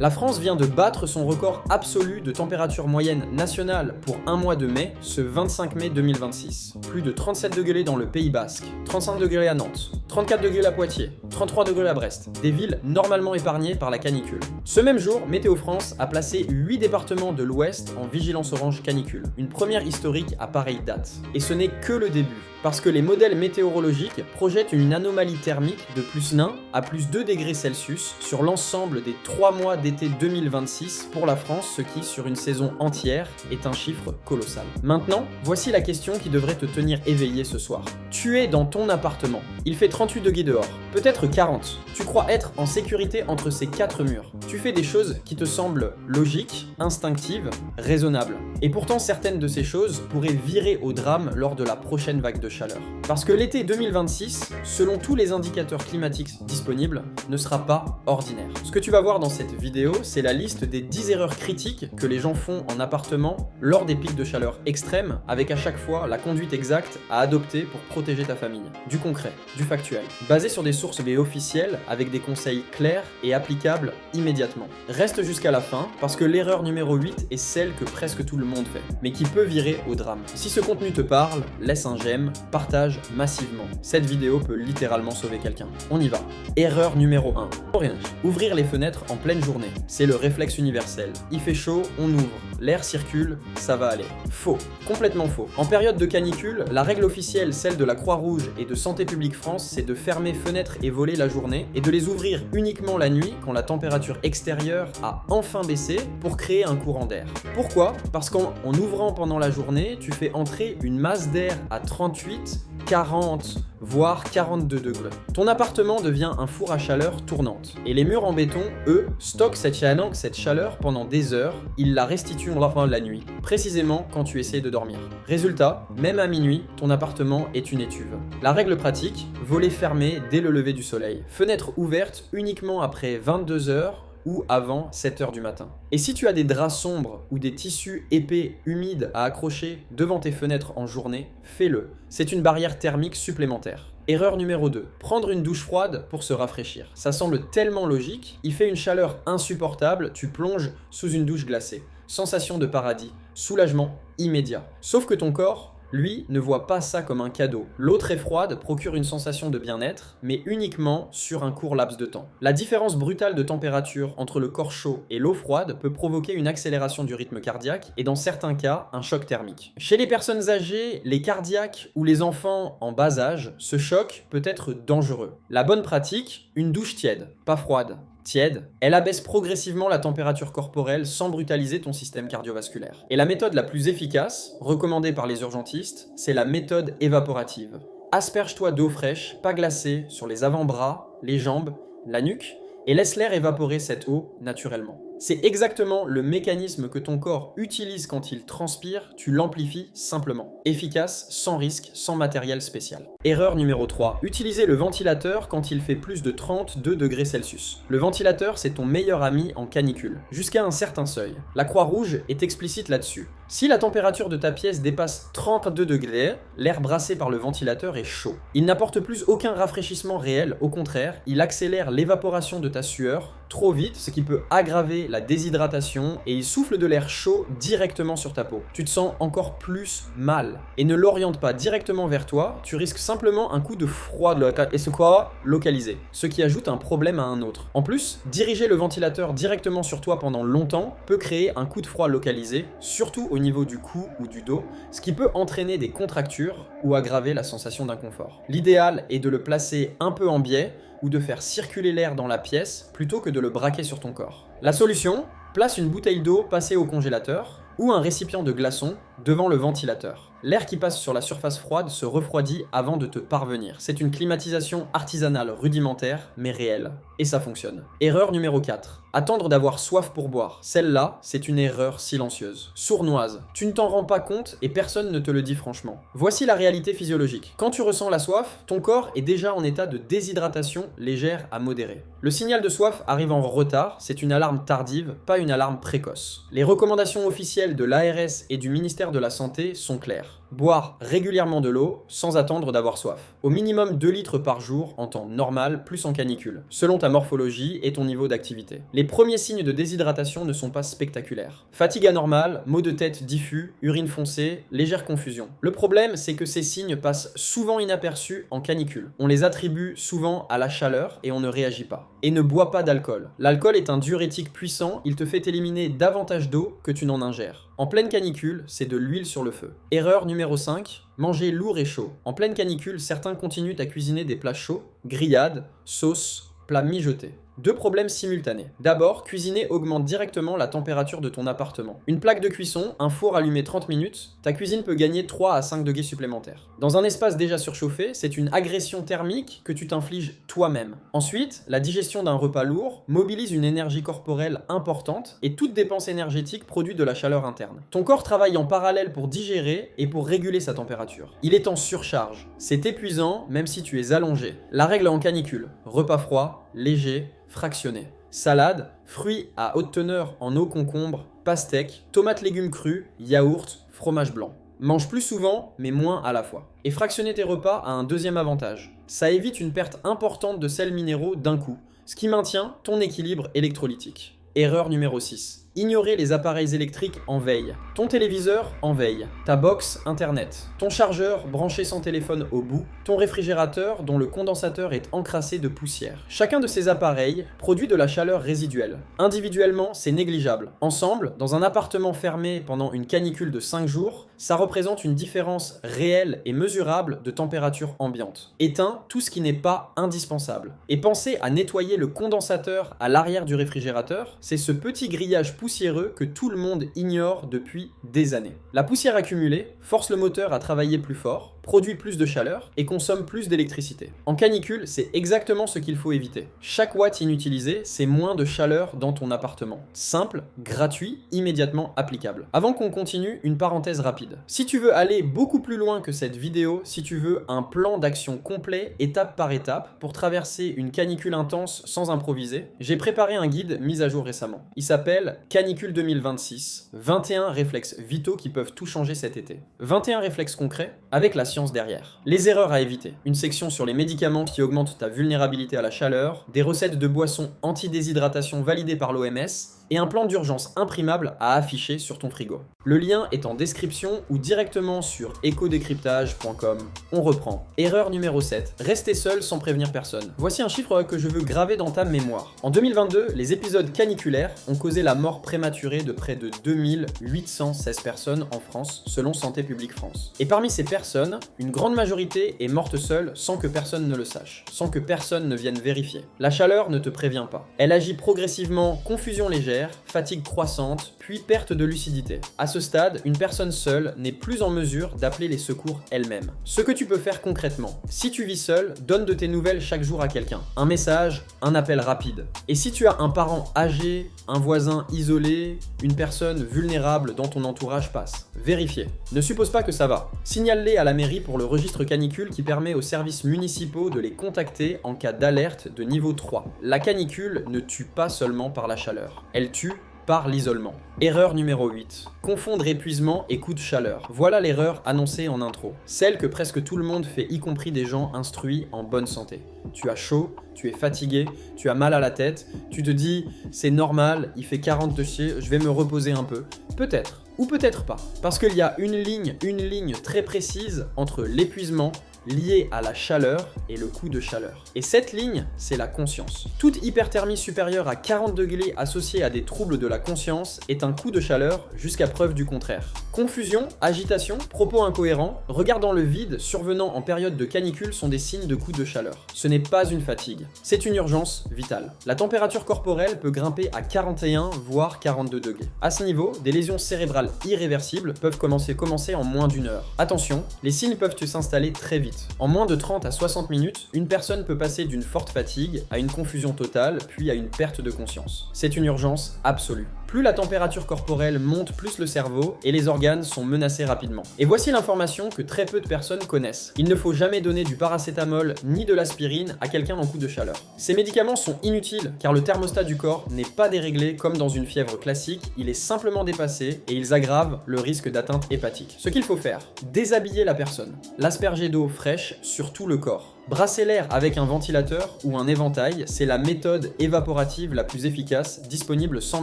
La France vient de battre son record absolu de température moyenne nationale pour un mois de mai, ce 25 mai 2026. Plus de 37 degrés dans le Pays Basque, 35 degrés à Nantes, 34 degrés à Poitiers, 33 degrés à Brest, des villes normalement épargnées par la canicule. Ce même jour, Météo France a placé 8 départements de l'Ouest en vigilance orange canicule, une première historique à pareille date. Et ce n'est que le début, parce que les modèles météorologiques projettent une anomalie thermique de plus 1 à plus 2 degrés Celsius sur l'ensemble des 3 mois d'été 2026 pour la France, ce qui, sur une saison entière, est un chiffre colossal. Maintenant, voici la question qui devrait te tenir éveillé ce soir. Tu es dans ton appartement, il fait 38 degrés dehors, peut-être 40. Tu crois être en sécurité entre ces 4 murs. Tu fais des choses qui te semblent logiques, instinctives, raisonnables. Et pourtant, certaines de ces choses pourraient virer au drame lors de la prochaine vague de chaleur. Parce que l'été 2026, selon tous les indicateurs climatiques disponibles, ne sera pas ordinaire. Ce que tu vas voir dans cette vidéo, c'est la liste des 10 erreurs critiques que les gens font en appartement lors des pics de chaleur extrêmes, avec à chaque fois la conduite exacte à adopter pour protéger ta famille. Du concret, du factuel, basé sur des sources officielles, avec des conseils clairs et applicables immédiatement. Reste jusqu'à la fin, parce que l'erreur numéro 8 est celle que presque tout le monde fait, mais qui peut virer au drame. Si ce contenu te parle, laisse un j'aime, partage massivement. Cette vidéo peut littéralement sauver quelqu'un. On y va. Erreur numéro 1. Rien. Ouvrir les fenêtres en pleine journée. C'est le réflexe universel. Il fait chaud, on ouvre. L'air circule, ça va aller. Faux. Complètement faux. En période de canicule, la règle officielle, celle de la Croix-Rouge et de Santé publique France, c'est de fermer fenêtres et volets la journée et de les ouvrir uniquement la nuit quand la température extérieure a enfin baissé pour créer un courant d'air. Pourquoi ? Parce qu'en ouvrant pendant la journée, tu fais entrer une masse d'air à 38, 40, voire 42 degrés. Ton appartement devient un four à chaleur tournante. Et les murs en béton, eux, stockent cette chaleur pendant des heures, ils la restituent la nuit, précisément quand tu essaies de dormir. Résultat, même à minuit, ton appartement est une étuve. La règle pratique, volets fermés dès le lever du soleil. Fenêtres ouvertes uniquement après 22 heures ou avant 7h du matin. Et si tu as des draps sombres ou des tissus épais, humides à accrocher devant tes fenêtres en journée, fais-le. C'est une barrière thermique supplémentaire. Erreur numéro 2. Prendre une douche froide pour se rafraîchir. Ça semble tellement logique, il fait une chaleur insupportable, tu plonges sous une douche glacée. Sensation de paradis, soulagement immédiat. Sauf que ton corps, lui, ne voit pas ça comme un cadeau. L'eau très froide procure une sensation de bien-être, mais uniquement sur un court laps de temps. La différence brutale de température entre le corps chaud et l'eau froide peut provoquer une accélération du rythme cardiaque et dans certains cas, un choc thermique. Chez les personnes âgées, les cardiaques ou les enfants en bas âge, ce choc peut être dangereux. La bonne pratique, une douche tiède, pas froide. Tiède, elle abaisse progressivement la température corporelle sans brutaliser ton système cardiovasculaire. Et la méthode la plus efficace, recommandée par les urgentistes, c'est la méthode évaporative. Asperge-toi d'eau fraîche, pas glacée, sur les avant-bras, les jambes, la nuque, et laisse l'air évaporer cette eau naturellement. C'est exactement le mécanisme que ton corps utilise quand il transpire, tu l'amplifies simplement. Efficace, sans risque, sans matériel spécial. Erreur numéro 3. Utiliser le ventilateur quand il fait plus de 32 degrés Celsius. Le ventilateur, c'est ton meilleur ami en canicule, jusqu'à un certain seuil. La Croix-Rouge est explicite là-dessus. Si la température de ta pièce dépasse 32 degrés, l'air brassé par le ventilateur est chaud. Il n'apporte plus aucun rafraîchissement réel, au contraire, il accélère l'évaporation de ta sueur trop vite, ce qui peut aggraver la déshydratation, et il souffle de l'air chaud directement sur ta peau. Tu te sens encore plus mal. Et ne l'oriente pas directement vers toi, tu risques simplement un coup de froid et ce quoi localisé, ce qui ajoute un problème à un autre. En plus, diriger le ventilateur directement sur toi pendant longtemps peut créer un coup de froid localisé, surtout au niveau du cou ou du dos, ce qui peut entraîner des contractures ou aggraver la sensation d'inconfort. L'idéal est de le placer un peu en biais ou de faire circuler l'air dans la pièce plutôt que de le braquer sur ton corps. La solution, place une bouteille d'eau passée au congélateur ou un récipient de glaçons devant le ventilateur. L'air qui passe sur la surface froide se refroidit avant de te parvenir. C'est une climatisation artisanale rudimentaire, mais réelle. Et ça fonctionne. Erreur numéro 4. Attendre d'avoir soif pour boire. Celle-là, c'est une erreur silencieuse. Sournoise. Tu ne t'en rends pas compte et personne ne te le dit franchement. Voici la réalité physiologique. Quand tu ressens la soif, ton corps est déjà en état de déshydratation légère à modérée. Le signal de soif arrive en retard, c'est une alarme tardive, pas une alarme précoce. Les recommandations officielles de l'ARS et du ministère de la Santé sont claires. alimentaire. Boire régulièrement de l'eau sans attendre d'avoir soif. Au minimum 2 litres par jour en temps normal plus en canicule, selon ta morphologie et ton niveau d'activité. Les premiers signes de déshydratation ne sont pas spectaculaires. Fatigue anormale, maux de tête diffus, urine foncée, légère confusion. Le problème, c'est que ces signes passent souvent inaperçus en canicule. On les attribue souvent à la chaleur et on ne réagit pas. Et ne bois pas d'alcool. L'alcool est un diurétique puissant, il te fait éliminer davantage d'eau que tu n'en ingères. En pleine canicule, c'est de l'huile sur le feu. Erreur numéro 5, manger lourd et chaud. En pleine canicule, certains continuent à cuisiner des plats chauds, grillades, sauces, plats mijotés. 2 problèmes simultanés. D'abord, cuisiner augmente directement la température de ton appartement. Une plaque de cuisson, un four allumé 30 minutes, ta cuisine peut gagner 3 à 5 degrés supplémentaires. Dans un espace déjà surchauffé, c'est une agression thermique que tu t'infliges toi-même. Ensuite, la digestion d'un repas lourd mobilise une énergie corporelle importante et toute dépense énergétique produit de la chaleur interne. Ton corps travaille en parallèle pour digérer et pour réguler sa température. Il est en surcharge. C'est épuisant même si tu es allongé. La règle en canicule, repas froid, léger, fractionné. Salade, fruits à haute teneur en eau concombre, pastèque, tomates légumes crus, yaourt, fromage blanc. Mange plus souvent, mais moins à la fois. Et fractionner tes repas a un deuxième avantage. Ça évite une perte importante de sels minéraux d'un coup, ce qui maintient ton équilibre électrolytique. Erreur numéro 6. Ignorer les appareils électriques en veille. Ton téléviseur en veille, ta box internet, ton chargeur branché sans téléphone au bout, ton réfrigérateur dont le condensateur est encrassé de poussière. Chacun de ces appareils produit de la chaleur résiduelle. Individuellement, c'est négligeable. Ensemble, dans un appartement fermé pendant une canicule de 5 jours, ça représente une différence réelle et mesurable de température ambiante. Éteins tout ce qui n'est pas indispensable. Et pensez à nettoyer le condensateur à l'arrière du réfrigérateur, c'est ce petit grillage poussiéreux que tout le monde ignore depuis des années. La poussière accumulée force le moteur à travailler plus fort, produit plus de chaleur et consomme plus d'électricité. En canicule, c'est exactement ce qu'il faut éviter. Chaque watt inutilisé, c'est moins de chaleur dans ton appartement. Simple, gratuit, immédiatement applicable. Avant qu'on continue, une parenthèse rapide. Si tu veux aller beaucoup plus loin que cette vidéo, si tu veux un plan d'action complet, étape par étape, pour traverser une canicule intense sans improviser, j'ai préparé un guide mis à jour récemment. Il s'appelle Canicule 2026, 21 réflexes vitaux qui peuvent tout changer cet été. 21 réflexes concrets avec la science derrière. Les erreurs à éviter. Une section sur les médicaments qui augmentent ta vulnérabilité à la chaleur, des recettes de boissons anti-déshydratation validées par l'OMS, et un plan d'urgence imprimable à afficher sur ton frigo. Le lien est en description ou directement sur ecodécryptage.com. On reprend. Erreur numéro 7. Rester seul sans prévenir personne. Voici un chiffre que je veux graver dans ta mémoire. En 2022, les épisodes caniculaires ont causé la mort prématurée de près de 2816 personnes en France, selon Santé publique France. Et parmi ces personnes, une grande majorité est morte seule sans que personne ne le sache, sans que personne ne vienne vérifier. La chaleur ne te prévient pas. Elle agit progressivement, confusion légère, fatigue croissante, puis perte de lucidité. À ce stade, une personne seule n'est plus en mesure d'appeler les secours elle-même. Ce que tu peux faire concrètement, si tu vis seul, donne de tes nouvelles chaque jour à quelqu'un. Un message, un appel rapide. Et si tu as un parent âgé, un voisin isolé, une personne vulnérable dans ton entourage, passe. Vérifiez. Ne suppose pas que ça va. Signale-les à la mairie pour le registre canicule qui permet aux services municipaux de les contacter en cas d'alerte de niveau 3. La canicule ne tue pas seulement par la chaleur. Elle tue par l'isolement. Erreur numéro 8. Confondre épuisement et coup de chaleur. Voilà l'erreur annoncée en intro. Celle que presque tout le monde fait, y compris des gens instruits en bonne santé. Tu as chaud, tu es fatigué, tu as mal à la tête, tu te dis c'est normal, il fait 40 de chier, je vais me reposer un peu. Peut-être, ou peut-être pas. Parce qu'il y a une ligne très précise entre l'épuisement lié à la chaleur et le coup de chaleur. Et cette ligne, c'est la conscience. Toute hyperthermie supérieure à 40 degrés associée à des troubles de la conscience est un coup de chaleur jusqu'à preuve du contraire. Confusion, agitation, propos incohérents, regard dans le vide survenant en période de canicule sont des signes de coup de chaleur. Ce n'est pas une fatigue, c'est une urgence vitale. La température corporelle peut grimper à 41 voire 42 degrés. À ce niveau, des lésions cérébrales irréversibles peuvent commencer en moins d'une heure. Attention, les signes peuvent s'installer très vite. En moins de 30 à 60 minutes, une personne peut passer d'une forte fatigue à une confusion totale, puis à une perte de conscience. C'est une urgence absolue. Plus la température corporelle monte, plus le cerveau et les organes sont menacés rapidement. Et voici l'information que très peu de personnes connaissent. Il ne faut jamais donner du paracétamol ni de l'aspirine à quelqu'un en coup de chaleur. Ces médicaments sont inutiles car le thermostat du corps n'est pas déréglé comme dans une fièvre classique, il est simplement dépassé et ils aggravent le risque d'atteinte hépatique. Ce qu'il faut faire, déshabiller la personne, l'asperger d'eau fraîche sur tout le corps. Brasser l'air avec un ventilateur ou un éventail, c'est la méthode évaporative la plus efficace disponible sans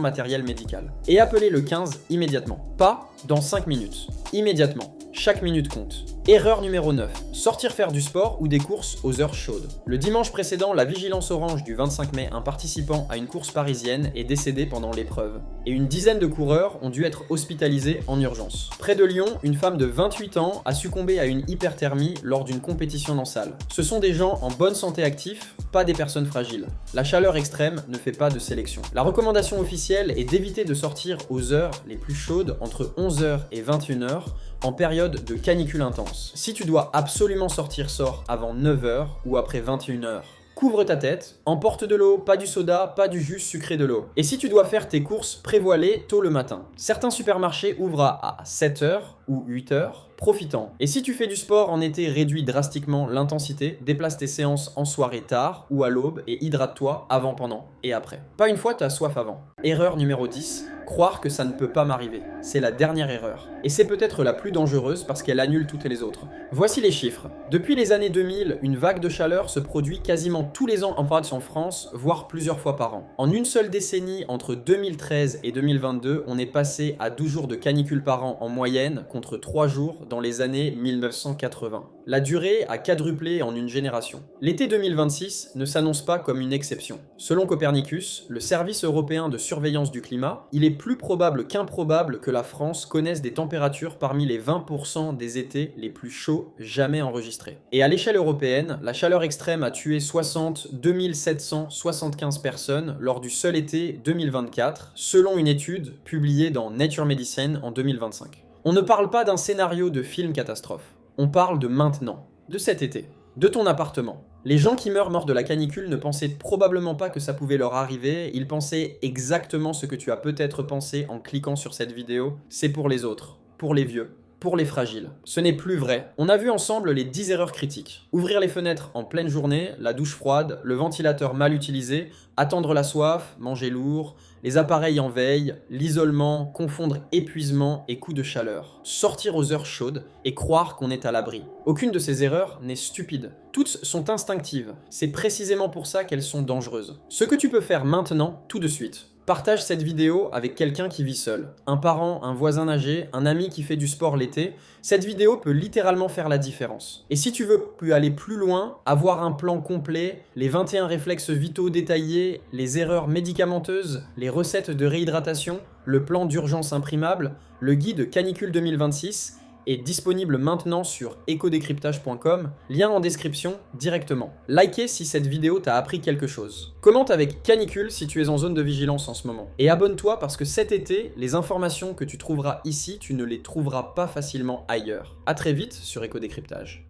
matériel médical. Et appelez le 15 immédiatement. Pas dans 5 minutes. Immédiatement. Chaque minute compte. Erreur numéro 9. Sortir faire du sport ou des courses aux heures chaudes. Le dimanche précédent, la vigilance orange du 25 mai, un participant à une course parisienne est décédé pendant l'épreuve. Et une dizaine de coureurs ont dû être hospitalisés en urgence. Près de Lyon, une femme de 28 ans a succombé à une hyperthermie lors d'une compétition en salle. Ce sont des gens en bonne santé active, pas des personnes fragiles. La chaleur extrême ne fait pas de sélection. La recommandation officielle est d'éviter de sortir aux heures les plus chaudes entre 11h et 21h en période de canicule intense. Si tu dois absolument sortir, sors avant 9h ou après 21h. Couvre ta tête, emporte de l'eau, pas du soda, pas du jus sucré de l'eau. Et si tu dois faire tes courses, prévois-les tôt le matin. Certains supermarchés ouvrent à 7h ou 8h, profitant. Et si tu fais du sport en été, réduis drastiquement l'intensité, déplace tes séances en soirée tard ou à l'aube et hydrate-toi avant, pendant et après. Pas une fois t'as soif avant. Erreur numéro 10, croire que ça ne peut pas m'arriver. C'est la dernière erreur. Et c'est peut-être la plus dangereuse parce qu'elle annule toutes les autres. Voici les chiffres. Depuis les années 2000, une vague de chaleur se produit quasiment tous les ans en France, voire plusieurs fois par an. En une seule décennie, entre 2013 et 2022, on est passé à 12 jours de canicule par an en moyenne, contre 3 jours dans les années 1980. La durée a quadruplé en une génération. L'été 2026 ne s'annonce pas comme une exception. Selon Copernicus, le service européen de surveillance du climat, il est plus probable qu'improbable que la France connaisse des températures parmi les 20% des étés les plus chauds jamais enregistrés. Et à l'échelle européenne, la chaleur extrême a tué 62 775 personnes lors du seul été 2024, selon une étude publiée dans Nature Medicine en 2025. On ne parle pas d'un scénario de film catastrophe, on parle de maintenant, de cet été, de ton appartement. Les gens qui meurent morts de la canicule ne pensaient probablement pas que ça pouvait leur arriver, ils pensaient exactement ce que tu as peut-être pensé en cliquant sur cette vidéo, c'est pour les autres, pour les vieux, pour les fragiles. Ce n'est plus vrai. On a vu ensemble les 10 erreurs critiques. Ouvrir les fenêtres en pleine journée, la douche froide, le ventilateur mal utilisé, attendre la soif, manger lourd, les appareils en veille, l'isolement, confondre épuisement et coup de chaleur. Sortir aux heures chaudes et croire qu'on est à l'abri. Aucune de ces erreurs n'est stupide. Toutes sont instinctives. C'est précisément pour ça qu'elles sont dangereuses. Ce que tu peux faire maintenant, tout de suite. Partage cette vidéo avec quelqu'un qui vit seul. Un parent, un voisin âgé, un ami qui fait du sport l'été. Cette vidéo peut littéralement faire la différence. Et si tu veux aller plus loin, avoir un plan complet, les 21 réflexes vitaux détaillés, les erreurs médicamenteuses, les recettes de réhydratation, le plan d'urgence imprimable, le guide Canicule 2026, est disponible maintenant sur ecodécryptage.com, lien en description directement. Likez si cette vidéo t'a appris quelque chose. Commente avec canicule si tu es en zone de vigilance en ce moment. Et abonne-toi parce que cet été, les informations que tu trouveras ici, tu ne les trouveras pas facilement ailleurs. A très vite sur Ecodécryptage.